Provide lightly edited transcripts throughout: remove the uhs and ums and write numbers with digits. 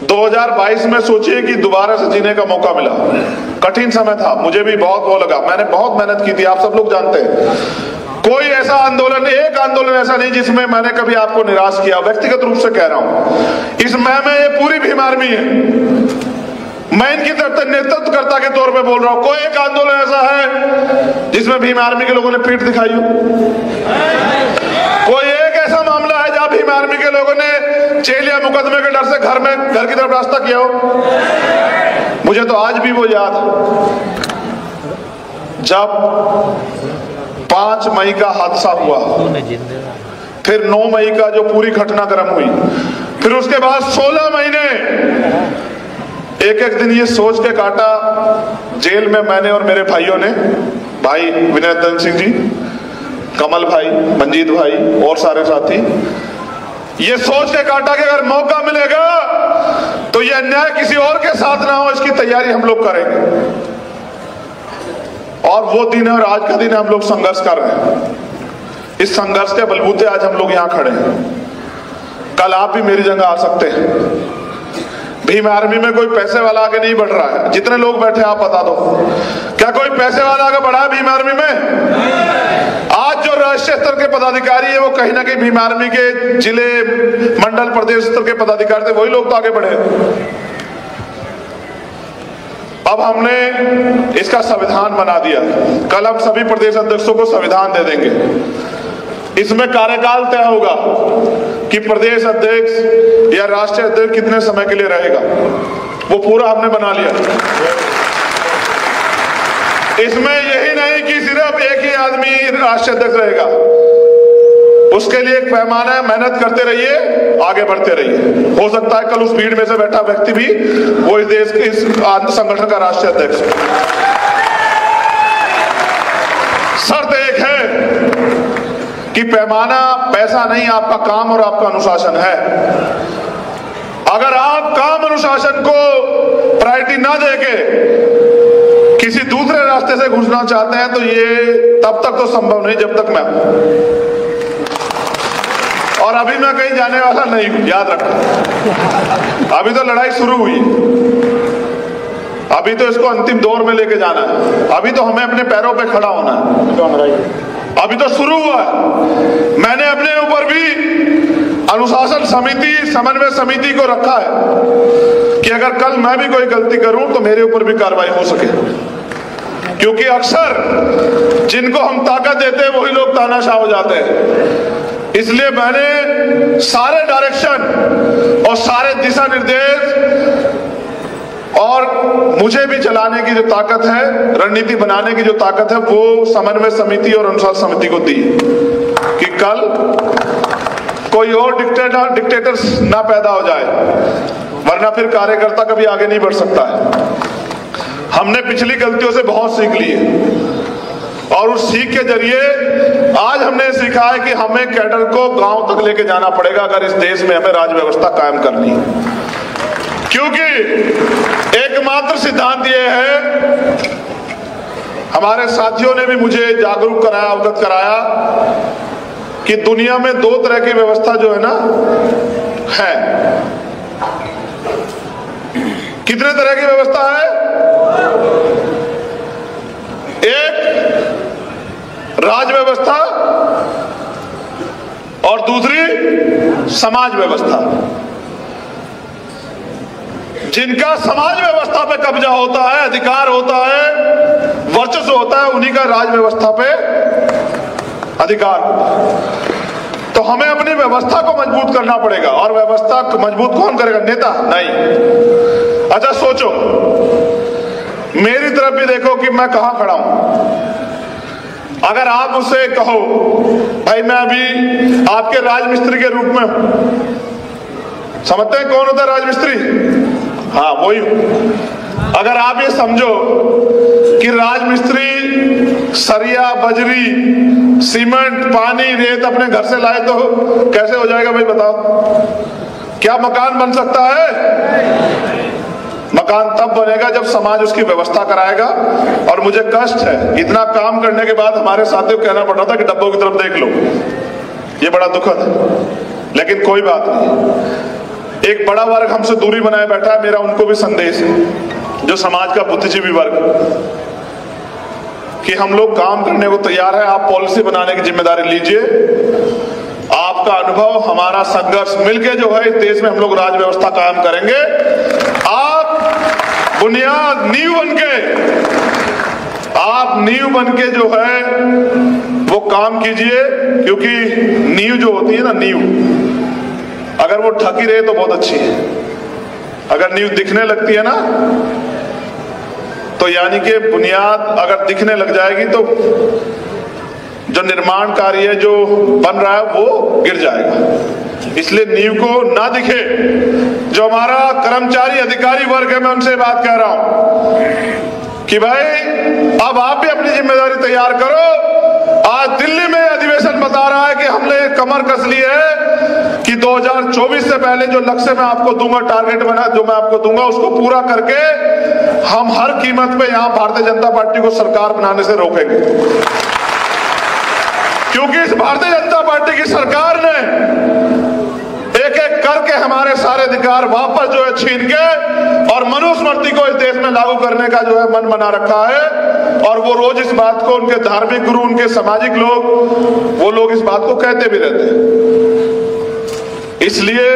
2022 में सोचिए कि दोबारा से जीने का मौका मिला। कठिन समय था, मुझे भी बहुत वो लगा, मैंने बहुत मेहनत की थी, आप सब लोग जानते हैं। कोई ऐसा आंदोलन, एक आंदोलन ऐसा नहीं जिसमें मैंने कभी आपको निराश किया, व्यक्तिगत रूप से कह रहा हूं। इस मैं में ये पूरी भीम आर्मी है, मैं इनकी तरफ नेतृत्वकर्ता के तौर पे बोल रहा हूं। कोई एक आंदोलन ऐसा है जिसमें भीम आर्मी के लोगों ने पीठ दिखाई हो? कोई एक ऐसा मामला है जहां भीम आर्मी के लोगों ने जेल या मुकदमे के डर से घर की तरफ रास्ता किया हो? मुझे तो आज भी वो याद है जब 5 मई का हादसा हुआ, फिर 9 मई का जो पूरी घटनाक्रम हुई, फिर उसके बाद 16 महीने एक एक दिन ये सोच के काटा जेल में मैंने और मेरे भाइयों ने, भाई विनय सिंह जी, कमल भाई, मंजीत भाई और सारे साथी, ये सोच के काटा कि अगर मौका मिलेगा तो ये अन्याय किसी और के साथ ना हो, इसकी तैयारी हम लोग करेंगे। और वो दिन है और आज का दिन है, हम लोग संघर्ष कर रहे हैं। इस संघर्ष के बलबूते आज हम लोग यहां खड़े हैं। कल आप भी मेरी जगह आ सकते हैं। भीम आर्मी में कोई पैसे वाला आगे नहीं बढ़ रहा है। जितने लोग बैठे आप बता दो, क्या कोई पैसे वाला आगे बढ़ा है भीम आर्मी में? आज जो राष्ट्रीय स्तर के पदाधिकारी है वो कहीं ना कहीं भीम आर्मी के जिले, मंडल, प्रदेश स्तर के पदाधिकारी थे, वही लोग तो आगे बढ़े। अब हमने इसका संविधान बना दिया। कल हम सभी प्रदेश अध्यक्षों को संविधान दे देंगे। इसमें कार्यकाल तय होगा कि प्रदेश अध्यक्ष या राष्ट्रीय अध्यक्ष कितने समय के लिए रहेगा, वो पूरा हमने बना लिया। इसमें यही नहीं कि सिर्फ एक ही आदमी राष्ट्रीय अध्यक्ष रहेगा, उसके लिए एक पैमाना है, मेहनत करते रहिए, आगे बढ़ते रहिए। हो सकता है कल उस भीड़ में से बैठा व्यक्ति भी वो इस देश के इस संगठन का राष्ट्रीय अध्यक्ष। शर्त एक है कि पैमाना पैसा नहीं, आपका काम और आपका अनुशासन है। अगर आप काम अनुशासन को प्रायोरिटी ना देके किसी दूसरे रास्ते से घुसना चाहते हैं तो ये तब तक तो संभव नहीं जब तक मैं हूं। और अभी मैं कहीं जाने वाला नहीं हूं, याद रखना। अभी तो लड़ाई शुरू हुई, अभी तो इसको अंतिम दौर में लेके जाना है। अभी तो हमें अपने पैरों पे खड़ा होना है। अभी तो शुरू हुआ है। मैंने अपने ऊपर भी अनुशासन समिति, समन्वय समिति को रखा है कि अगर कल मैं भी कोई गलती करूं तो मेरे ऊपर भी कार्रवाई हो सके, क्योंकि अक्सर जिनको हम ताकत देते हैं वही लोग तानाशाह हो जाते हैं। इसलिए मैंने सारे डायरेक्शन और सारे दिशा निर्देश और मुझे भी चलाने की जो ताकत है, रणनीति बनाने की जो ताकत है, वो समन्वय समिति और अनुशासन समिति को दी कि कल कोई और डिक्टेटर ना पैदा हो जाए, वरना फिर कार्यकर्ता कभी आगे नहीं बढ़ सकता है। हमने पिछली गलतियों से बहुत सीख ली है और उस सीख के जरिए आज हमने सीखा है कि हमें कैडर को गांव तक लेके जाना पड़ेगा अगर इस देश में हमें राज व्यवस्था कायम करनी है। क्योंकि एकमात्र सिद्धांत ये है, हमारे साथियों ने भी मुझे जागरूक कराया, अवगत कराया कि दुनिया में 2 तरह की व्यवस्था जो है ना है। कितने तरह की व्यवस्था है? एक राज व्यवस्था और दूसरी समाज व्यवस्था। जिनका समाज व्यवस्था पे कब्जा होता है, अधिकार होता है, वर्चस्व होता है, उन्हीं का राज व्यवस्था पे अधिकार होता है। तो हमें अपनी व्यवस्था को मजबूत करना पड़ेगा। और व्यवस्था को मजबूत कौन करेगा? नेता नहीं। अच्छा सोचो, मेरी तरफ भी देखो कि मैं कहां खड़ा हूं। अगर आप मुझसे कहो भाई मैं अभी आपके राजमिस्त्री के रूप में हूं, समझते हैं कौन होता है राजमिस्त्री? हाँ, वही हूं। अगर आप ये समझो कि राजमिस्त्री सरिया, बजरी, सीमेंट, पानी, रेत अपने घर से लाए तो कैसे हो जाएगा भाई बताओ? क्या मकान बन सकता है? मकान तब बनेगा जब समाज उसकी व्यवस्था कराएगा। और मुझे कष्ट है, इतना काम करने के बाद हमारे साथियों को कहना पड़ रहा था कि डब्बों की तरफ देख लो। ये बड़ा दुखद है, लेकिन कोई बात नहीं। एक बड़ा वर्ग हमसे दूरी बनाए बैठा है। मेरा उनको भी संदेश है, जो समाज का बुद्धिजीवी वर्ग, कि हम लोग काम करने को तैयार है। आप पॉलिसी बनाने की जिम्मेदारी लीजिए। आपका अनुभव, हमारा संघर्ष मिलके जो है इस देश में हम लोग राज व्यवस्था कायम करेंगे। आप बुनियाद नींव बनके जो है वो काम कीजिए, क्योंकि नींव जो होती है ना, नींव अगर वो ढकी रहे तो बहुत अच्छी है। अगर नींव दिखने लगती है ना, तो यानी कि बुनियाद अगर दिखने लग जाएगी तो जो निर्माण कार्य जो बन रहा है वो गिर जाएगा। इसलिए नींव को ना दिखे। जो हमारा कर्मचारी अधिकारी वर्ग है, मैं उनसे बात कह रहा हूं कि भाई अब आप भी अपनी जिम्मेदारी तैयार करो। आज दिल्ली में अधिवेशन बता रहा है कि हमने कमर कस ली है कि 2024 से पहले जो लक्ष्य मैं आपको दूंगा, टारगेट बना जो मैं आपको दूंगा, उसको पूरा करके हम हर कीमत पे यहां भारतीय जनता पार्टी को सरकार बनाने से रोकेंगे। क्योंकि इस भारतीय जनता पार्टी की सरकार ने एक एक करके हमारे सारे अधिकार वापस जो है छीन के और मनुस्मृति को इस देश में लागू करने का जो है मन बना रखा है। और वो रोज इस बात को, उनके धार्मिक गुरु, उनके सामाजिक लोग, वो लोग इस बात को कहते भी रहते हैं। इसलिए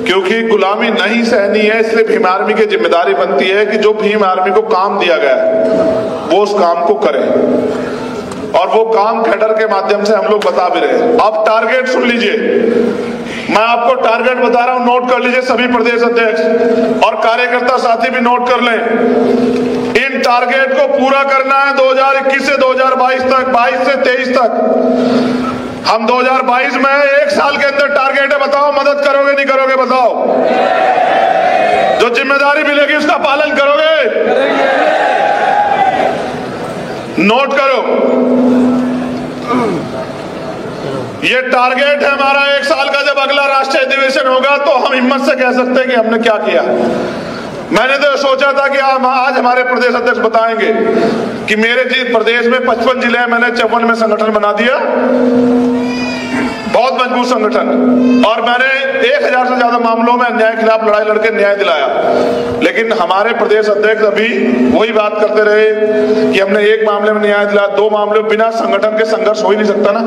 क्योंकि गुलामी नहीं सहनी है, इसलिए भीम आर्मी की जिम्मेदारी बनती है कि जो भीम आर्मी को काम दिया गया है वो उस काम को करें, और वो काम कैडर के माध्यम से हम लोग बता भी रहे हैं। अब टारगेट सुन लीजिए, मैं आपको टारगेट बता रहा हूं, नोट कर लीजिए सभी प्रदेश अध्यक्ष और कार्यकर्ता साथी भी नोट कर लें। इन टारगेट को पूरा करना है 2021 से 2022 तक, 22 से 23 तक। हम 2022 में 1 साल के अंदर टारगेट है। बताओ मदद करोगे नहीं करोगे? बताओ। जो जिम्मेदारी मिलेगी उसका पालन करोगे? नोट करो, ये टारगेट है हमारा 1 साल का। जब अगला राष्ट्रीय अधिवेशन होगा तो हम हिम्मत से कह सकते हैं कि हमने क्या किया। मैंने तो सोचा था कि आज हमारे प्रदेश अध्यक्ष बताएंगे कि मेरे प्रदेश में 55 जिले हैं, मैंने 54 में संगठन बना दिया, बहुत मजबूत संगठन, और मैंने 1000 से ज्यादा मामलों में अन्याय के खिलाफ लड़ाई लड़के न्याय दिलाया। लेकिन हमारे प्रदेश अध्यक्ष अभी वही बात करते रहे कि हमने 1 मामले में न्याय दिलाया, 2 मामले में। बिना संगठन के संघर्ष हो ही नहीं सकता ना।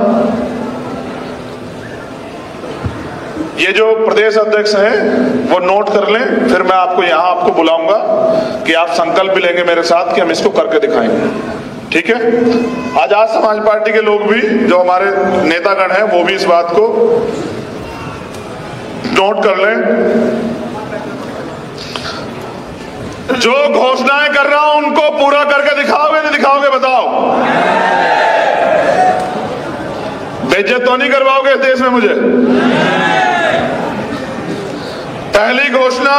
ये जो प्रदेश अध्यक्ष हैं वो नोट कर लें, फिर मैं आपको यहाँ आपको बुलाऊंगा कि आप संकल्प भी लेंगे मेरे साथ कि हम इसको करके दिखाएंगे। ठीक है? आजाद समाज पार्टी के लोग भी, जो हमारे नेतागण हैं, वो भी इस बात को नोट कर लें। जो घोषणाएं कर रहा हूं उनको पूरा करके दिखाओगे नहीं दिखाओगे? बताओ। बेइज्जत तो नहीं करवाओगे इस देश में मुझे? पहली घोषणा,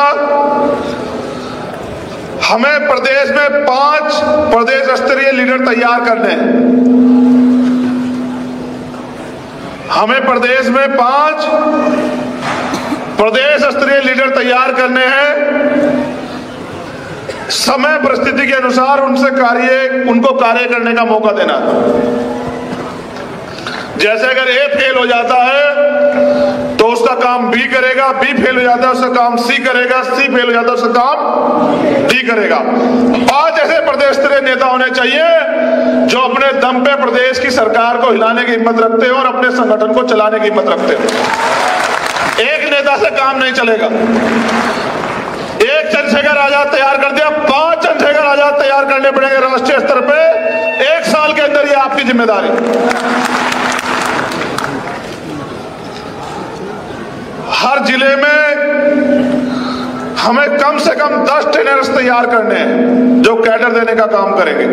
हमें प्रदेश में 5 प्रदेश स्तरीय लीडर तैयार करने हैं। हमें प्रदेश में 5 प्रदेश स्तरीय लीडर तैयार करने हैं। समय परिस्थिति के अनुसार उनको कार्य करने का मौका देना। जैसे अगर ए फेल हो जाता है तो उसका काम बी करेगा, बी फेल हो जाता है उसका काम सी करेगा, सी फेल हो जाता है उसका काम डी करेगा। 5 ऐसे प्रदेश स्तरीय नेता होने चाहिए जो अपने दम पे प्रदेश की सरकार को हिलाने की हिम्मत रखते हो और अपने संगठन को चलाने की हिम्मत रखते हो। एक नेता से काम नहीं चलेगा। एक चंद्रशेखर आजाद तैयार कर दिया, 5 चंद्रशेखर आजाद तैयार करने पड़ेंगे राष्ट्रीय स्तर पे 1 साल के अंदर। ये आपकी जिम्मेदारी। हर जिले में हमें कम से कम 10 ट्रेनर्स तैयार करने हैं जो कैडर देने का काम करेंगे।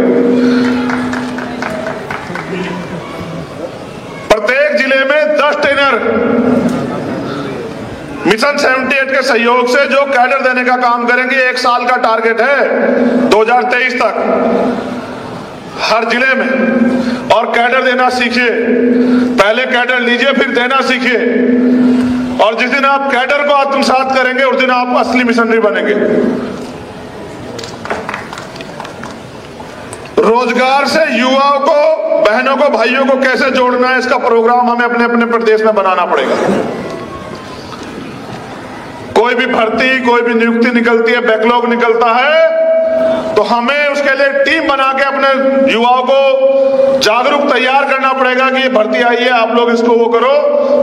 प्रत्येक जिले में 10 ट्रेनर मिशन 78 के सहयोग से जो कैडर देने का काम करेंगे। 1 साल का टारगेट है 2023 तक हर जिले में। और कैडर देना सीखिए। पहले कैडर लीजिए, फिर देना सीखिए। और जिस दिन आप कैडर को आत्मसात करेंगे उस दिन आप असली मिशनरी बनेंगे। रोजगार से युवाओं को, बहनों को, भाइयों को कैसे जोड़ना है, इसका प्रोग्राम हमें अपने अपने प्रदेश में बनाना पड़ेगा। कोई भी भर्ती, कोई भी नियुक्ति निकलती है, बैकलॉग निकलता है, तो हमें उसके लिए टीम बना के अपने युवाओं को जागरूक तैयार करना पड़ेगा कि ये भर्ती आई है, आप लोग इसको वो करो,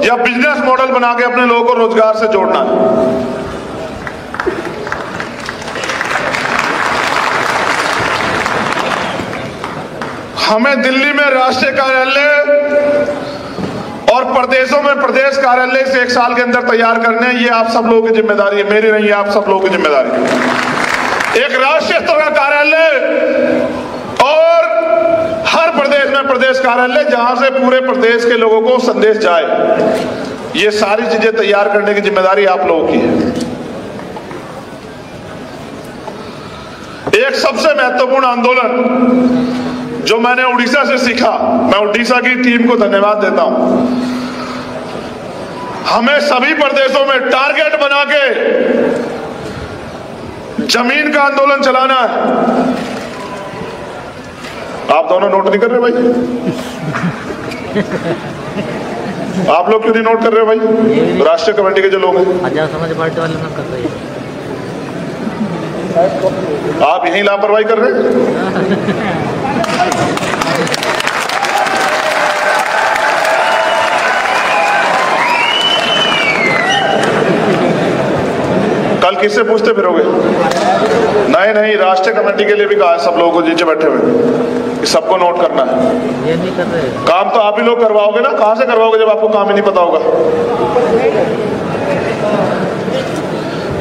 या बिजनेस मॉडल बना के अपने लोगों को रोजगार से जोड़ना है। हमें दिल्ली में राष्ट्रीय कार्यालय और प्रदेशों में प्रदेश कार्यालय से 1 साल के अंदर तैयार करने हैं। ये आप सब लोगों की जिम्मेदारी है, मेरी नहीं है, आप सब लोगों की जिम्मेदारी है। एक राष्ट्रीय स्तर का कार्यालय और हर प्रदेश में प्रदेश कार्यालय, जहां से पूरे प्रदेश के लोगों को संदेश जाए। ये सारी चीजें तैयार करने की जिम्मेदारी आप लोगों की है। एक सबसे महत्वपूर्ण आंदोलन जो मैंने उड़ीसा से सीखा, मैं उड़ीसा की टीम को धन्यवाद देता हूं। हमें सभी प्रदेशों में टारगेट बना के जमीन का आंदोलन चलाना है। आप दोनों नोट नहीं कर रहे भाई? आप लोग क्यों नहीं नोट कर रहे भाई? राष्ट्रीय कमेटी के जो लोग हैं, आजाद समाज पार्टी वाले ना कर रहे हैं। आप यही लापरवाही कर रहे हैं। कल किससे पूछते फिरोगे? नहीं, राष्ट्रीय कमेटी के लिए भी कहा है सब लोगों को नीचे बैठे हुए कि सबको नोट करना है। ये नहीं कर रहे। काम तो आप ही लोग करवाओगे ना, कहां से करवाओगे जब आपको काम ही नहीं पता होगा?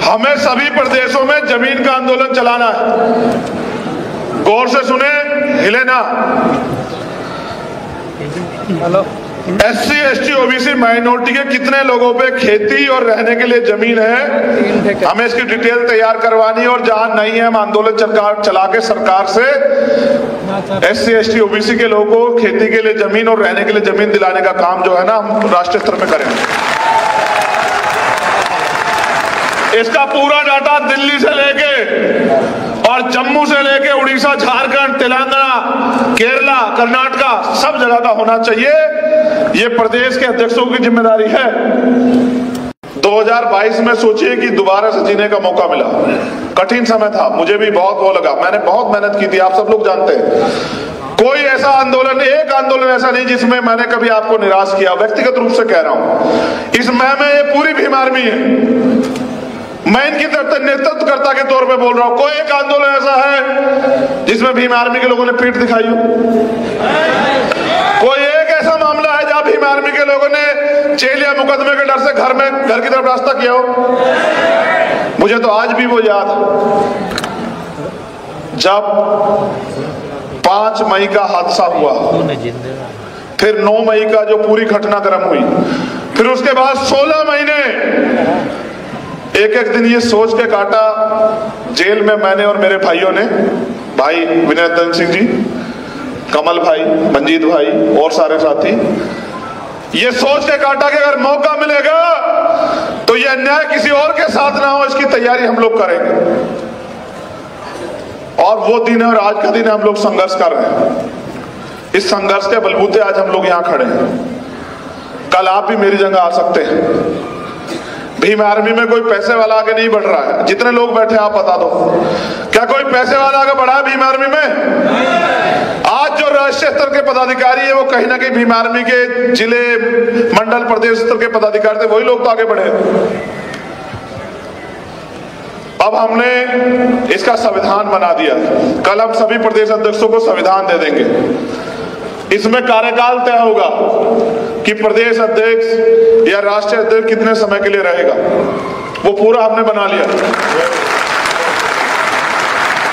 हमें सभी प्रदेशों में जमीन का आंदोलन चलाना है। गौर से सुने, हिले ना। Hello, SC, ST, OBC minority के कितने लोगों पे खेती और रहने के लिए जमीन है, हमें इसकी डिटेल तैयार करवानी है। और जहां नहीं है, हम आंदोलन चला के सरकार से SC, ST, OBC के लोगों को खेती के लिए जमीन और रहने के लिए जमीन दिलाने का काम जो है ना, हम राष्ट्रीय स्तर पे करेंगे। इसका पूरा डाटा दिल्ली से लेके और जम्मू से लेके उड़ीसा, झारखंड, तेलंगाना, केरला, कर्नाटका, सब जगह का होना चाहिए। ये प्रदेश के अध्यक्षों की जिम्मेदारी है। 2022 में सोचिए कि दोबारा से जीने का मौका मिला। कठिन समय था, मुझे भी बहुत वो लगा, मैंने बहुत मेहनत की थी, आप सब लोग जानते हैं। कोई ऐसा आंदोलन, एक आंदोलन ऐसा नहीं जिसमें मैंने कभी आपको निराश किया। व्यक्तिगत रूप से कह रहा हूं, इस मैं में ये पूरी भीम आर्मी है। मैं इनकी तरफ नेतृत्वकर्ता के तौर पे बोल रहा हूं। कोई एक आंदोलन ऐसा है जिसमें भीम आर्मी के लोगों ने पीठ दिखाई हो? कोई एक ऐसा मामला है जहां भीम आर्मी के लोगों ने जेल या मुकदमे के डर से घर की तरफ रास्ता किया हो? मुझे तो आज भी वो याद, जब 5 मई का हादसा हुआ, फिर 9 मई का जो पूरी घटनाक्रम हुई, फिर उसके बाद 16 महीने एक दिन ये सोच के काटा जेल में, मैंने और मेरे भाइयों ने, भाई विनय सिंह जी, कमल भाई, मंजीत भाई और सारे साथी, ये सोच के काटा कि अगर मौका मिलेगा तो ये अन्याय किसी और के साथ ना हो, इसकी तैयारी हम लोग करेंगे। और वो दिन है और आज का दिन है, हम लोग संघर्ष कर रहे हैं। इस संघर्ष के बलबूते आज हम लोग यहाँ खड़े हैं। कल आप भी मेरी जगह आ सकते हैं। भीम आर्मी में कोई पैसे वाला आगे नहीं बढ़ रहा है। जितने लोग बैठे आप बता दो, क्या कोई पैसे वाला आगे बढ़ा है भीम आर्मी में? आज जो राष्ट्रीय स्तर के पदाधिकारी है वो कहीं ना कहीं भीम आर्मी के जिले, मंडल, प्रदेश स्तर के पदाधिकारी थे, वही लोग तो आगे बढ़े। अब हमने इसका संविधान बना दिया। कल हम सभी प्रदेश अध्यक्षों को संविधान दे देंगे। इसमें कार्यकाल तय होगा कि प्रदेश अध्यक्ष या राष्ट्रीय अध्यक्ष कितने समय के लिए रहेगा, वो पूरा हमने बना लिया।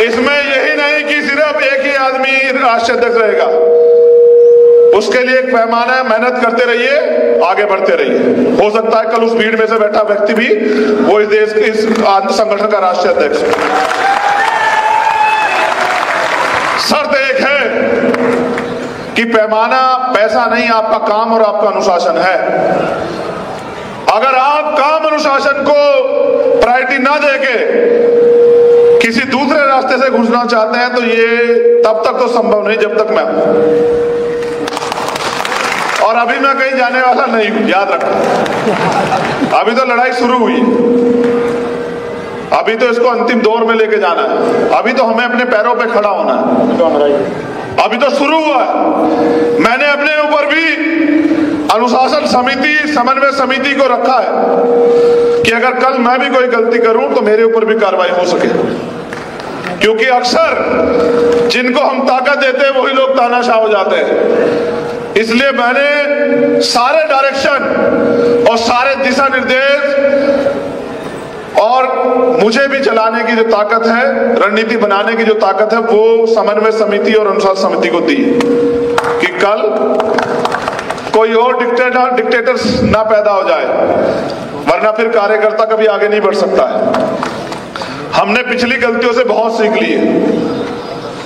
इसमें यही नहीं कि सिर्फ एक ही आदमी राष्ट्रीय अध्यक्ष रहेगा, उसके लिए एक पैमाना है। मेहनत करते रहिए, आगे बढ़ते रहिए। हो सकता है कल उस भीड़ में से बैठा व्यक्ति भी वो इस देश के इस संगठन का राष्ट्रीय अध्यक्ष। शर्त एक है कि पैमाना पैसा नहीं, आपका काम और आपका अनुशासन है। अगर आप काम अनुशासन को प्रायोरिटी ना देके किसी दूसरे रास्ते से घुसना चाहते हैं तो ये तब तक तो संभव नहीं जब तक मैं हूं। और अभी मैं कहीं जाने वाला नहीं हूं, याद रखना। अभी तो लड़ाई शुरू हुई। अभी तो इसको अंतिम दौर में लेके जाना है। अभी तो हमें अपने पैरों पे खड़ा होना है। अभी तो शुरू हुआ है। मैंने अपने ऊपर भी अनुशासन समिति, समन्वय समिति को रखा है कि अगर कल मैं भी कोई गलती करूं तो मेरे ऊपर भी कार्रवाई हो सके, क्योंकि अक्सर जिनको हम ताकत देते हैं वही लोग तानाशाह हो जाते हैं। इसलिए मैंने सारे डायरेक्शन और सारे दिशा निर्देश और मुझे भी चलाने की जो ताकत है, रणनीति बनाने की जो ताकत है, वो समन्वय समिति और अनुशासन समिति को दी कि कल कोई और डिक्टेटर ना पैदा हो जाए, वरना फिर कार्यकर्ता कभी आगे नहीं बढ़ सकता है। हमने पिछली गलतियों से बहुत सीख ली है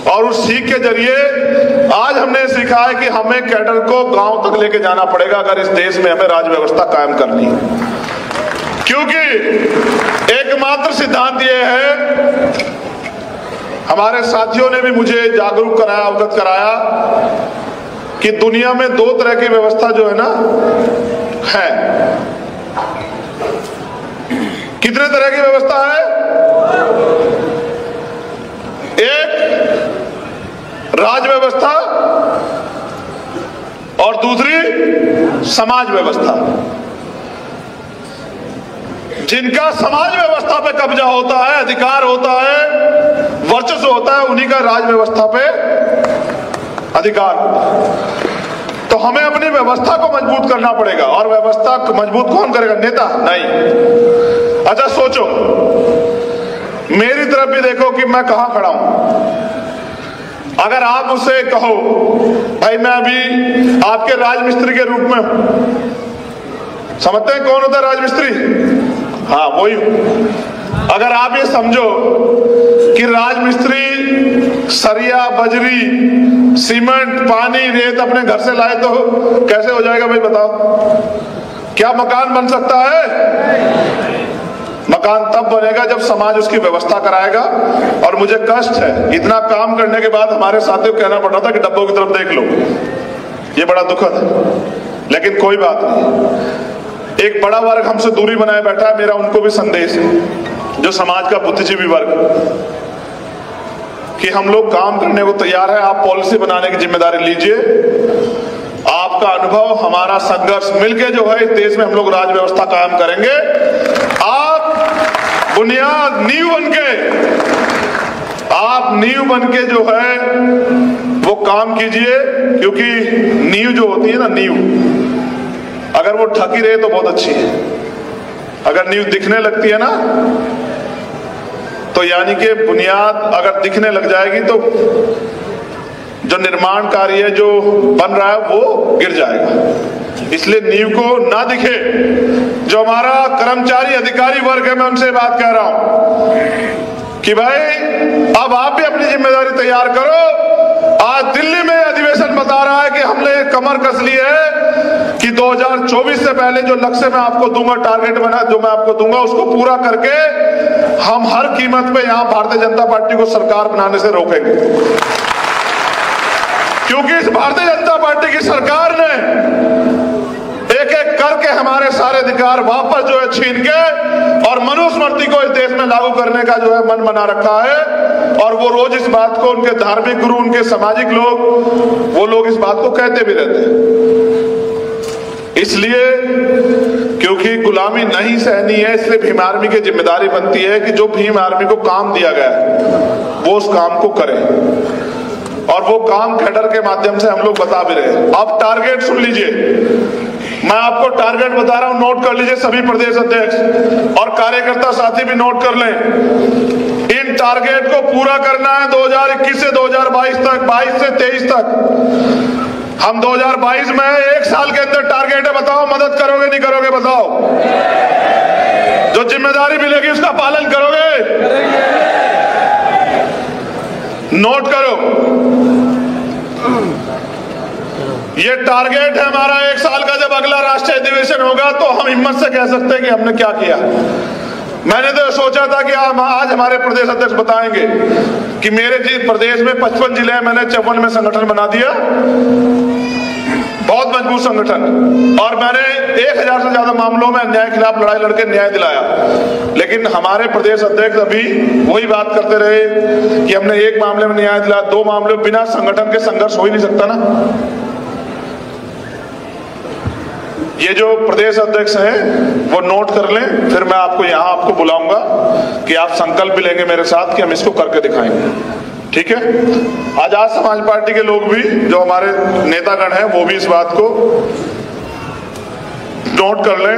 और उस सीख के जरिए आज हमने सीखा है कि हमें कैडर को गांव तक लेके जाना पड़ेगा अगर इस देश में हमें राज व्यवस्था कायम करनी है। क्योंकि एकमात्र सिद्धांत ये है, हमारे साथियों ने भी मुझे जागरूक कराया, अवगत कराया कि दुनिया में दो तरह की व्यवस्था जो है ना है। कितने तरह की व्यवस्था है? एक राज व्यवस्था और दूसरी समाज व्यवस्था। जिनका समाज व्यवस्था पे कब्जा होता है, अधिकार होता है, वर्चस्व होता है, उन्हीं का राज व्यवस्था पे अधिकार होता है। तो हमें अपनी व्यवस्था को मजबूत करना पड़ेगा। और व्यवस्था को मजबूत कौन करेगा? नेता नहीं। अच्छा सोचो, मेरी तरफ भी देखो कि मैं कहां खड़ा हूं। अगर आप मुझसे कहो भाई मैं अभी आपके राजमिस्त्री के रूप में हूं, समझते हैं कौन होता है राजमिस्त्री? हाँ वही हूं। अगर आप ये समझो कि राजमिस्त्री सरिया, बजरी, सीमेंट, पानी, रेत अपने घर से लाए तो कैसे हो जाएगा भाई बताओ? क्या मकान बन सकता है? मकान तब बनेगा जब समाज उसकी व्यवस्था कराएगा। और मुझे कष्ट है, इतना काम करने के बाद हमारे साथियों को कहना पड़ रहा था कि डब्बों की तरफ देख लो। ये बड़ा दुखद है, लेकिन कोई बात नहीं। एक बड़ा वर्ग हमसे दूरी बनाए बैठा है, मेरा उनको भी संदेश है, जो समाज का बुद्धिजीवी वर्ग, कि हम लोग काम करने को तैयार है। आप पॉलिसी बनाने की जिम्मेदारी लीजिए। आपका अनुभव, हमारा संघर्ष मिलके जो है इस देश में हम लोग राज व्यवस्था कायम करेंगे। आप बुनियाद, नींव बनके जो है वो काम कीजिए, क्योंकि नींव जो होती है ना, नींव अगर वो ढकी रहे तो बहुत अच्छी है। अगर नींव दिखने लगती है ना, तो यानी कि बुनियाद अगर दिखने लग जाएगी तो जो निर्माण कार्य जो बन रहा है वो गिर जाएगा। इसलिए नींव को ना दिखे। जो हमारा कर्मचारी, अधिकारी वर्ग है, मैं उनसे बात कह रहा हूं कि भाई अब आप भी अपनी जिम्मेदारी तैयार करो। आज दिल्ली में अधिवेशन बता रहा है कि हमने कमर कस ली है कि 2024 से पहले जो लक्ष्य मैं आपको दूंगा, टारगेट बना जो मैं आपको दूंगा, उसको पूरा करके हम हर कीमत पे यहां भारतीय जनता पार्टी को सरकार बनाने से रोकेंगे। क्योंकि इस भारतीय जनता पार्टी की सरकार ने एक एक करके हमारे सारे अधिकार वापस जो है छीन के और मनुस्मृति को इस देश में लागू करने का जो है मन बना रखा है। और वो रोज इस बात को, उनके धार्मिक गुरु, उनके सामाजिक लोग, वो लोग इस बात को कहते भी रहते हैं। इसलिए क्योंकि गुलामी नहीं सहनी है, इसलिए भीम आर्मी की जिम्मेदारी बनती है कि जो भीम आर्मी को काम दिया गया है वो उस काम को करे। और वो काम कैडर के माध्यम से हम लोग बता भी रहे हैं। अब टारगेट सुन लीजिए, मैं आपको टारगेट बता रहा हूं, नोट कर लीजिए सभी प्रदेश अध्यक्ष और कार्यकर्ता साथी भी नोट कर लें। इन टारगेट को पूरा करना है 2021 से 2022 तक, 22 से 23 तक। हम 2022 में 1 साल के अंदर टारगेट है। बताओ मदद करोगे नहीं करोगे? बताओ। जो जिम्मेदारी मिलेगी उसका पालन करोगे? नोट करो, ये टारगेट है हमारा 1 साल का। जब अगला राष्ट्रीय अधिवेशन होगा तो हम हिम्मत से कह सकते हैं कि हमने क्या किया। मैंने तो सोचा था कि आज हमारे प्रदेश अध्यक्ष बताएंगे कि मेरे प्रदेश में 55 जिले हैं, मैंने 54 में संगठन बना दिया। बहुत मजबूत संगठन, और मैंने 1000 से ज्यादा मामलों में अन्याय के खिलाफ लड़ाई लड़के न्याय दिलाया। लेकिन हमारे प्रदेश अध्यक्ष अभी वही बात करते रहे कि हमने एक मामले में न्याय दिलाया, 2 मामले में। बिना संगठन के संघर्ष हो ही नहीं सकता ना। ये जो प्रदेश अध्यक्ष हैं वो नोट कर लें, फिर मैं आपको यहाँ आपको बुलाऊंगा कि आप संकल्प भी लेंगे मेरे साथ कि हम इसको करके दिखाएंगे, ठीक है। आजाद समाज पार्टी के लोग भी, जो हमारे नेतागण हैं, वो भी इस बात को नोट कर लें।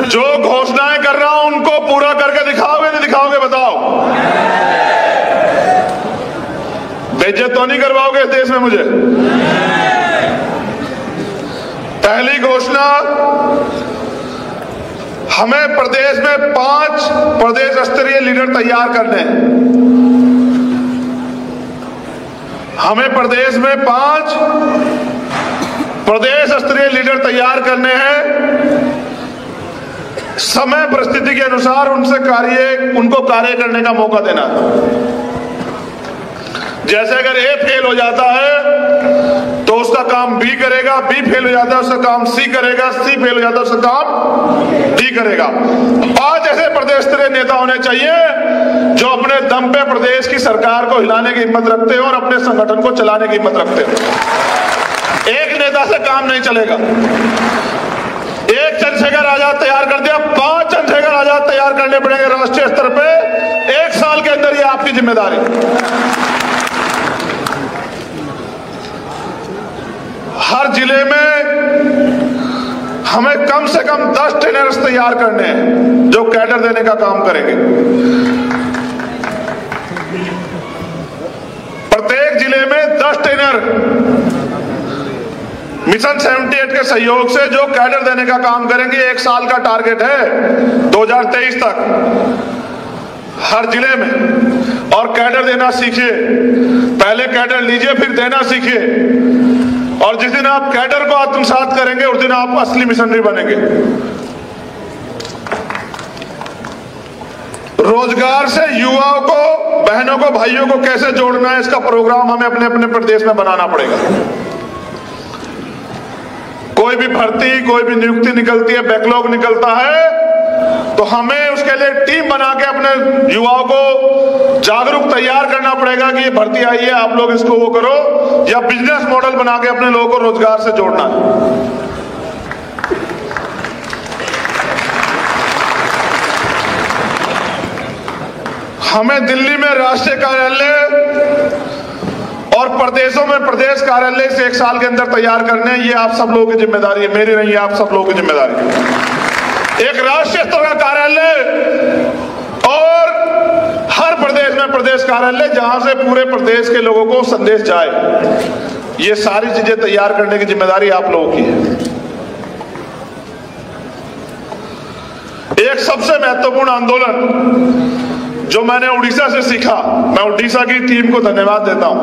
जो घोषणाएं कर रहा हूं उनको पूरा करके दिखाओगे नहीं दिखाओगे, बताओ? बेइज्जत तो नहीं करवाओगे इस देश में मुझे? पहली घोषणा, हमें प्रदेश में 5 प्रदेश स्तरीय लीडर तैयार करने हैं। हमें प्रदेश में 5 प्रदेश स्तरीय लीडर तैयार करने हैं। समय परिस्थिति के अनुसार उनको कार्य करने का मौका देना। जैसे अगर ए फेल हो जाता है तो उसका काम बी करेगा, बी फेल हो जाता है उसका काम सी करेगा, सी फेल हो जाता है उसका काम डी करेगा। 5 ऐसे प्रदेश स्तरीय नेता होने चाहिए जो अपने दम पे प्रदेश की सरकार को हिलाने की हिम्मत रखते हो और अपने संगठन को चलाने की हिम्मत रखते हो। एक नेता से काम नहीं चलेगा। एक चंद्रशेखर आजाद तैयार कर दिया, 5 चंद्रशेखर आजाद तैयार करने पड़ेंगे राष्ट्रीय स्तर पे 1 साल के अंदर। ये आपकी जिम्मेदारी। हर जिले में हमें कम से कम 10 ट्रेनर्स तैयार करने हैं जो कैडर देने का काम करेंगे। प्रत्येक जिले में 10 ट्रेनर मिशन 78 के सहयोग से जो कैडर देने का काम करेंगे। 1 साल का टारगेट है 2023 तक हर जिले में। और कैडर देना सीखिए, पहले कैडर लीजिए फिर देना सीखिए। और जिस दिन आप कैडर को आत्मसात करेंगे उस दिन आप असली मिशनरी बनेंगे। रोजगार से युवाओं को, बहनों को, भाइयों को कैसे जोड़ना है, इसका प्रोग्राम हमें अपने अपने प्रदेश में बनाना पड़ेगा। कोई भी भर्ती, कोई भी नियुक्ति निकलती है, बैकलॉग निकलता है, तो हमें उसके लिए टीम बना के अपने युवाओं को जागरूक तैयार करना पड़ेगा कि ये भर्ती आई है, आप लोग इसको वो करो, या बिजनेस मॉडल बना के अपने लोगों को रोजगार से जोड़ना है। हमें दिल्ली में राष्ट्रीय कार्यालय और प्रदेशों में प्रदेश कार्यालय से 1 साल के अंदर तैयार करने हैं। ये आप सब लोगों की जिम्मेदारी है, मेरी नहीं है, आप सब लोगों की जिम्मेदारी है। एक राष्ट्रीय स्तर का कार्यालय और हर प्रदेश में प्रदेश कार्यालय, जहां से पूरे प्रदेश के लोगों को संदेश जाए। ये सारी चीजें तैयार करने की जिम्मेदारी आप लोगों की है। एक सबसे महत्वपूर्ण आंदोलन जो मैंने उड़ीसा से सीखा, मैं उड़ीसा की टीम को धन्यवाद देता हूं।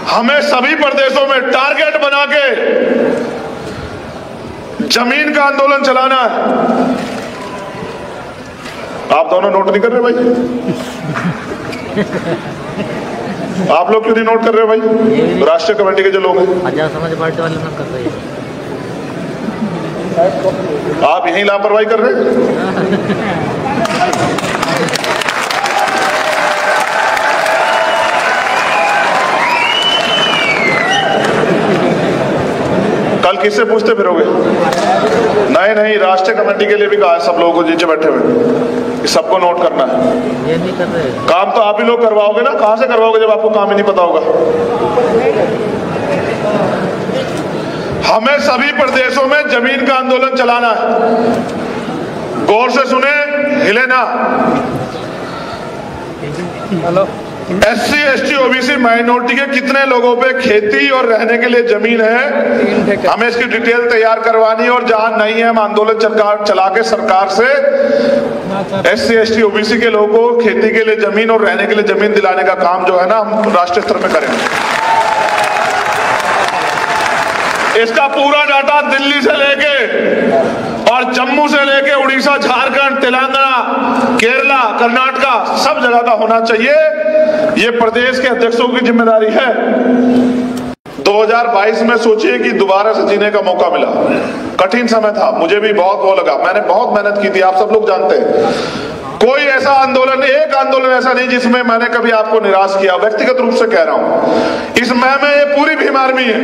हमें सभी प्रदेशों में टारगेट बना के जमीन का आंदोलन चलाना है। आप दोनों नोट नहीं कर रहे भाई? आप लोग क्यों नहीं नोट कर रहे भाई? राष्ट्रीय कमेटी के जो लोग हैं, आजाद समाज पार्टी वाले लोग कर रहे हैं। आप यही लापरवाही कर रहे हैं। कल किससे पूछते फिरोगे? नहीं, राष्ट्रीय कमेटी के लिए भी कहा है सब लोगों को नीचे बैठे हुए, सबको नोट करना है। ये नहीं कर रहे। काम तो आप ही लोग करवाओगे ना, कहां से करवाओगे जब आपको काम ही नहीं पता होगा? हमें सभी प्रदेशों में जमीन का आंदोलन चलाना है। गौर से सुने, हिले ना। Hello. SC, ST, OBC minority के कितने लोगों पे खेती और रहने के लिए जमीन है, हमें इसकी डिटेल तैयार करवानी है। और जहां नहीं है, हम आंदोलन चला के सरकार से SC, ST, OBC के लोगों को खेती के लिए जमीन और रहने के लिए जमीन दिलाने का काम जो है ना, हम राष्ट्रीय स्तर पे करेंगे। इसका पूरा डाटा दिल्ली से लेके और जम्मू से लेके उड़ीसा, झारखंड, तेलंगाना, केरला, कर्नाटका, सब जगह का होना चाहिए। ये प्रदेश के अध्यक्षों की जिम्मेदारी है। 2022 में सोचिए कि दोबारा से जीने का मौका मिला। कठिन समय था, मुझे भी बहुत वो लगा, मैंने बहुत मेहनत की थी, आप सब लोग जानते हैं। कोई ऐसा आंदोलन, एक आंदोलन ऐसा नहीं जिसमें मैंने कभी आपको निराश किया, व्यक्तिगत रूप से कह रहा हूं। इस मुहिम में ये पूरी भीम आर्मी है,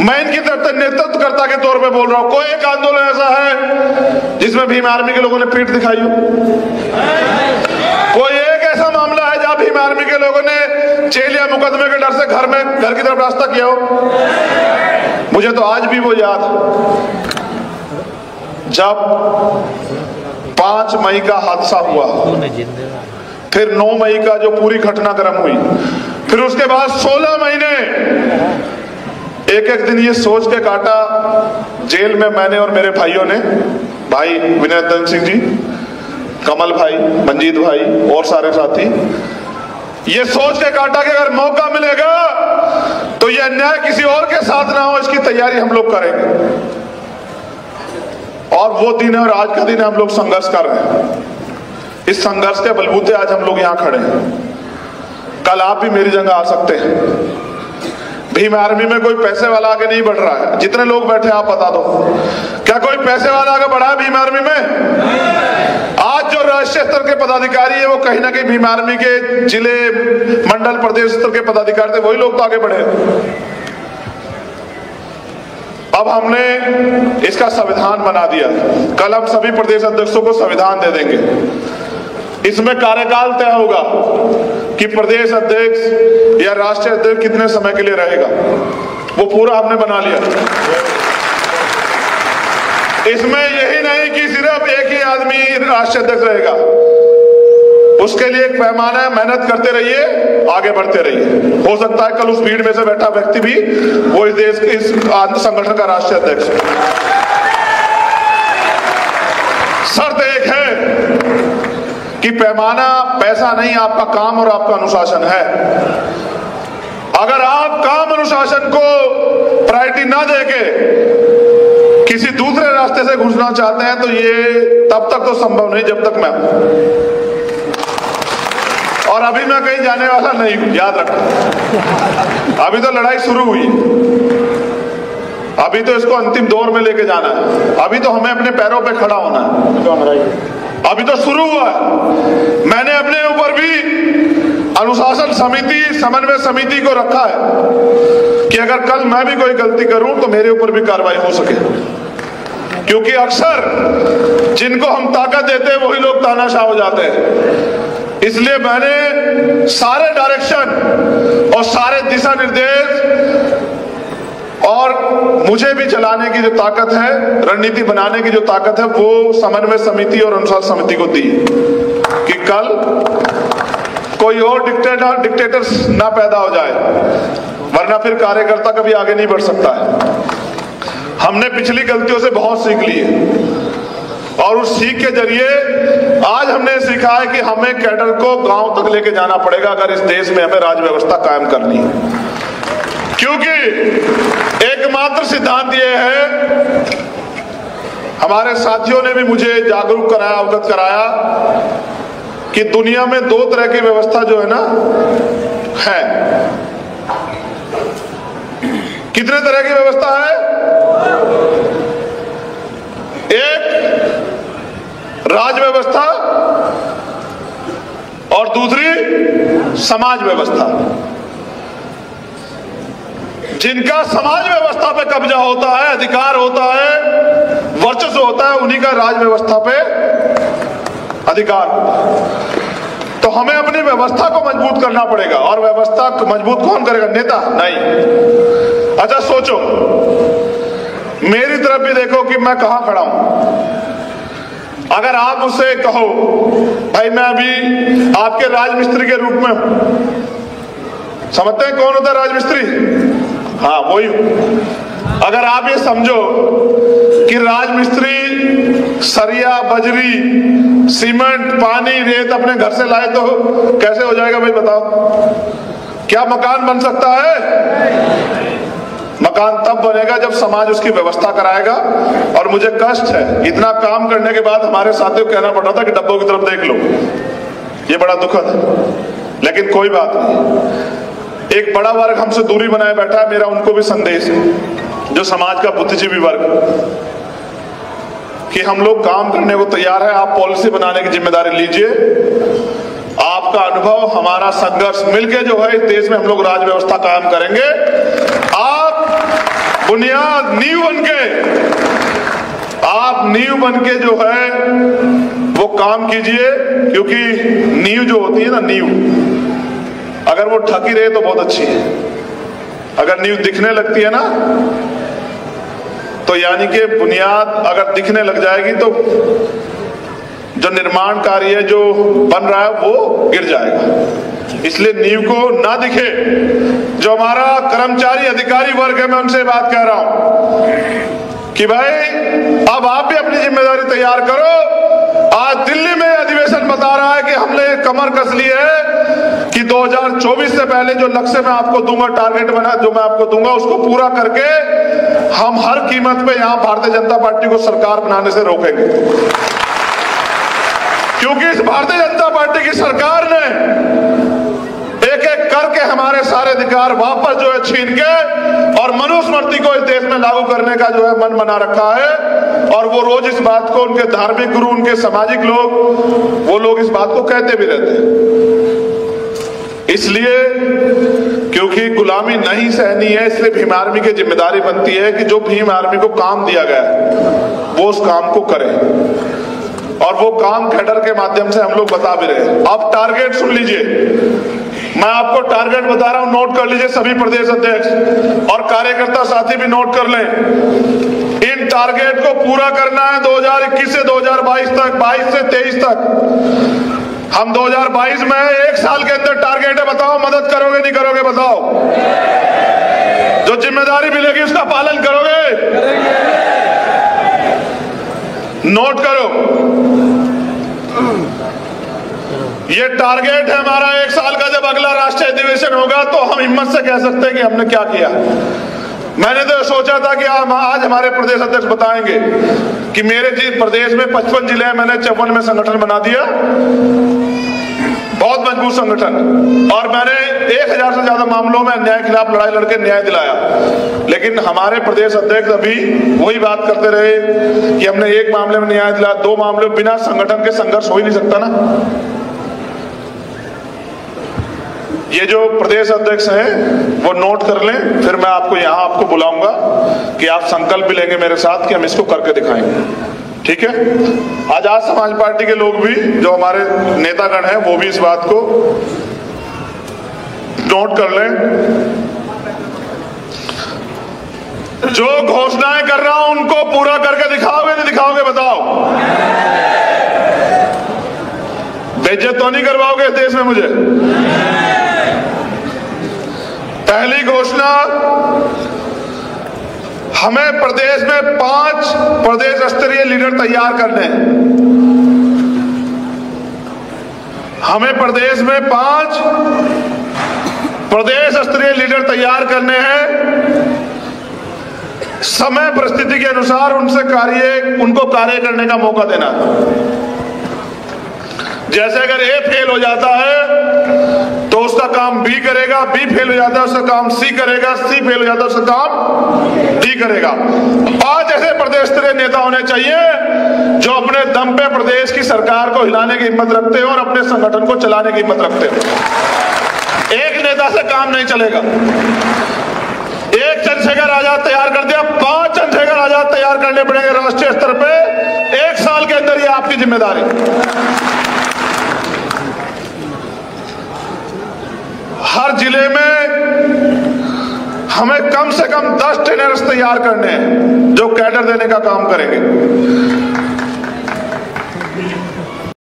मैं इनकी तरफ नेतृत्वकर्ता के तौर पे बोल रहा हूं। कोई एक आंदोलन ऐसा है जिसमें भीम आर्मी के लोगों ने पीठ दिखाई हो? कोई एक ऐसा मामला है जहां भीम आर्मी के लोगों ने जेल या मुकदमे के डर से घर की तरफ रास्ता किया हो? मुझे तो आज भी वो याद, जब 5 मई का हादसा हुआ, फिर 9 मई का जो पूरी घटनाक्रम हुई, फिर उसके बाद 16 महीने एक एक दिन ये सोच के काटा जेल में, मैंने और मेरे भाइयों ने, भाई विनय सिंह जी, कमल भाई, मंजीत भाई और सारे साथी, ये सोच के काटा कि अगर मौका मिलेगा तो ये अन्याय किसी और के साथ ना हो, इसकी तैयारी हम लोग करेंगे। और वो दिन है और आज का दिन है, हम लोग संघर्ष कर रहे हैं। इस संघर्ष के बलबूते आज हम लोग यहां खड़े हैं। कल आप भी मेरी जगह आ सकते हैं। भीम आर्मी में कोई पैसे वाला आगे नहीं बढ़ रहा है। जितने लोग बैठे आप बता दो, क्या कोई पैसे वाला आगे बढ़ा है भीम आर्मी में? आज जो राष्ट्रीय स्तर के पदाधिकारी है वो कहीं ना कहीं भीम आर्मी के जिले, मंडल, प्रदेश स्तर के पदाधिकारी थे, वही लोग तो आगे बढ़े। अब हमने इसका संविधान बना दिया। कल हम सभी प्रदेश अध्यक्षों को संविधान दे देंगे। इसमें कार्यकाल तय होगा कि प्रदेश अध्यक्ष या राष्ट्रीय अध्यक्ष कितने समय के लिए रहेगा, वो पूरा हमने बना लिया। इसमें यही नहीं कि सिर्फ एक ही आदमी राष्ट्रीय अध्यक्ष रहेगा, उसके लिए एक पैमाना है, मेहनत करते रहिए, आगे बढ़ते रहिए। हो सकता है कल उस भीड़ में से बैठा व्यक्ति भी वो इस देश के, इस संगठन का राष्ट्रीय अध्यक्ष। शर्त एक है कि पैमाना पैसा नहीं, आपका काम और आपका अनुशासन है। अगर आप काम अनुशासन को प्रायोरिटी ना देके किसी दूसरे रास्ते से घुसना चाहते हैं तो ये तब तक तो संभव नहीं जब तक मैं हूं। और अभी मैं कहीं जाने वाला नहीं हूं, याद रखना। अभी तो लड़ाई शुरू हुई, अभी तो इसको अंतिम दौर में लेके जाना है। अभी तो हमें अपने पैरों पे खड़ा होना है, अभी तो शुरू हुआ है। मैंने अपने ऊपर भी अनुशासन समिति, समन्वय समिति को रखा है कि अगर कल मैं भी कोई गलती करूं तो मेरे ऊपर भी कार्रवाई हो सके, क्योंकि अक्सर जिनको हम ताकत देते हैं वही लोग तानाशाह हो जाते हैं। इसलिए मैंने सारे डायरेक्शन और सारे दिशा निर्देश और मुझे भी चलाने की जो ताकत है, रणनीति बनाने की जो ताकत है, वो समन्वय समिति और अनुशासन समिति को दी कि कल कोई और डिक्टेटर ना पैदा हो जाए, वरना फिर कार्यकर्ता कभी आगे नहीं बढ़ सकता है। हमने पिछली गलतियों से बहुत सीख ली है और उस सीख के जरिए आज हमने सीखा है कि हमें कैडर को गांव तक लेके जाना पड़ेगा अगर इस देश में हमें राज व्यवस्था कायम करनी है। क्योंकि एकमात्र सिद्धांत ये है, हमारे साथियों ने भी मुझे जागरूक कराया, अवगत कराया कि दुनिया में 2 तरह की व्यवस्था जो है ना है। कितने तरह की व्यवस्था है? एक राज व्यवस्था और दूसरी समाज व्यवस्था। जिनका समाज व्यवस्था पे कब्जा होता है, अधिकार होता है, वर्चस्व होता है, उन्हीं का राज व्यवस्था पे अधिकार होता है। तो हमें अपनी व्यवस्था को मजबूत करना पड़ेगा। और व्यवस्था को मजबूत कौन करेगा? नेता नहीं। अच्छा सोचो, मेरी तरफ भी देखो कि मैं कहां खड़ा हूं। अगर आप मुझसे कहो भाई मैं अभी आपके राजमिस्त्री के रूप में हूं, समझते हैं कौन होता है राजमिस्त्री? हाँ वही। अगर आप ये समझो कि राजमिस्त्री सरिया, बजरी, सीमेंट, पानी, रेत अपने घर से लाए तो कैसे हो जाएगा भाई बताओ? क्या मकान बन सकता है? मकान तब बनेगा जब समाज उसकी व्यवस्था कराएगा। और मुझे कष्ट है, इतना काम करने के बाद हमारे साथियों को कहना पड़ रहा था कि डब्बों की तरफ देख लो। ये बड़ा दुखद है, लेकिन कोई बात नहीं। एक बड़ा वर्ग हमसे दूरी बनाए बैठा है, मेरा उनको भी संदेश है, जो समाज का बुद्धिजीवी वर्ग, कि हम लोग काम करने को तैयार है। आप पॉलिसी बनाने की जिम्मेदारी लीजिए। आपका अनुभव, हमारा संघर्ष मिलके जो है इस देश में हम लोग राज व्यवस्था कायम करेंगे। आप बुनियाद नींव बनके जो है वो काम कीजिए, क्योंकि नींव जो होती है ना, नींव अगर वो ठकी रहे तो बहुत अच्छी है। अगर नींव दिखने लगती है ना, तो यानी कि बुनियाद अगर दिखने लग जाएगी तो जो निर्माण कार्य जो बन रहा है वो गिर जाएगा। इसलिए नींव को ना दिखे। जो हमारा कर्मचारी अधिकारी वर्ग है, मैं उनसे बात कह रहा हूं कि भाई अब आप भी अपनी जिम्मेदारी तैयार करो। आज दिल्ली में अधिवेशन बता रहा है कि हमने कमर कस ली है कि 2024 से पहले जो लक्ष्य मैं आपको दूंगा, टारगेट बना जो मैं आपको दूंगा, उसको पूरा करके हम हर कीमत पे यहां भारतीय जनता पार्टी को सरकार बनाने से रोकेंगे। क्योंकि इस भारतीय जनता पार्टी की सरकार ने एक एक करके हमारे सारे अधिकार वापस जो है छीन के और मनुस्मृति को इस देश में लागू करने का जो है मन बना रखा है। और वो रोज इस बात को उनके धार्मिक गुरु, उनके सामाजिक लोग, वो लोग इस बात को कहते भी रहते हैं। इसलिए क्योंकि गुलामी नहीं सहनी है, इसलिए भीम आर्मी की जिम्मेदारी बनती है कि जो भीम आर्मी को काम दिया गया है वो उस काम को करे। और वो काम कैडर के माध्यम से हम लोग बता भी रहे हैं। अब टारगेट सुन लीजिए, मैं आपको टारगेट बता रहा हूं, नोट कर लीजिए सभी प्रदेश अध्यक्ष और कार्यकर्ता साथी भी नोट कर लें। इन टारगेट को पूरा करना है 2021 से 2022 तक, 22 से 23 तक। हम 2022 में 1 साल के अंदर टारगेट है। बताओ मदद करोगे नहीं करोगे? बताओ। जो जिम्मेदारी मिलेगी उसका पालन करोगे? नोट करो, ये टारगेट है हमारा 1 साल का। जब अगला राष्ट्रीय अधिवेशन होगा तो हम हिम्मत से कह सकते हैं कि हमने क्या किया। मैंने तो सोचा था कि आज हमारे प्रदेश अध्यक्ष बताएंगे कि मेरे प्रदेश में 55 जिले हैं, मैंने 54 में संगठन बना दिया, बहुत मजबूत संगठन, और मैंने 1000 से ज्यादा मामलों में अन्याय के खिलाफ लड़ाई लड़के न्याय दिलाया। लेकिन हमारे प्रदेश अध्यक्ष अभी वही बात करते रहे कि हमने 1 मामले में न्याय दिलाया, 2 मामले में। बिना संगठन के संघर्ष हो ही नहीं सकता ना। ये जो प्रदेश अध्यक्ष हैं वो नोट कर लें, फिर मैं आपको यहाँ आपको बुलाऊंगा कि आप संकल्प भी लेंगे मेरे साथ कि हम इसको करके दिखाएंगे। ठीक है? आजाद समाज पार्टी के लोग भी, जो हमारे नेतागण हैं, वो भी इस बात को नोट कर लें। जो घोषणाएं कर रहा हूं उनको पूरा करके दिखाओगे नहीं दिखाओगे? बताओ। बेइज्जत तो नहीं करवाओगे इस देश में मुझे? पहली घोषणा, हमें प्रदेश में 5 प्रदेश स्तरीय लीडर तैयार करने हैं। हमें प्रदेश में 5 प्रदेश स्तरीय लीडर तैयार करने हैं। समय परिस्थिति के अनुसार उनको कार्य करने का मौका देना। जैसे अगर ए फेल हो जाता है तो उसका काम बी करेगा, बी फेल हो जाता है उसका काम सी करेगा, सी फेल हो जाता है उसका काम डी करेगा। 5 ऐसे प्रदेश स्तरीय नेता होने चाहिए जो अपने दम पे प्रदेश की सरकार को हिलाने की हिम्मत रखते हो और अपने संगठन को चलाने की हिम्मत रखते हो। एक नेता से काम नहीं चलेगा। एक चंद्रशेखर आजाद तैयार कर दिया, 5 चंद्रशेखर आजाद तैयार करने पड़ेंगे राष्ट्रीय स्तर पे। 1 साल के अंदर ये आपकी जिम्मेदारी। हर जिले में हमें कम से कम 10 ट्रेनर्स तैयार करने हैं जो कैडर देने का काम करेंगे।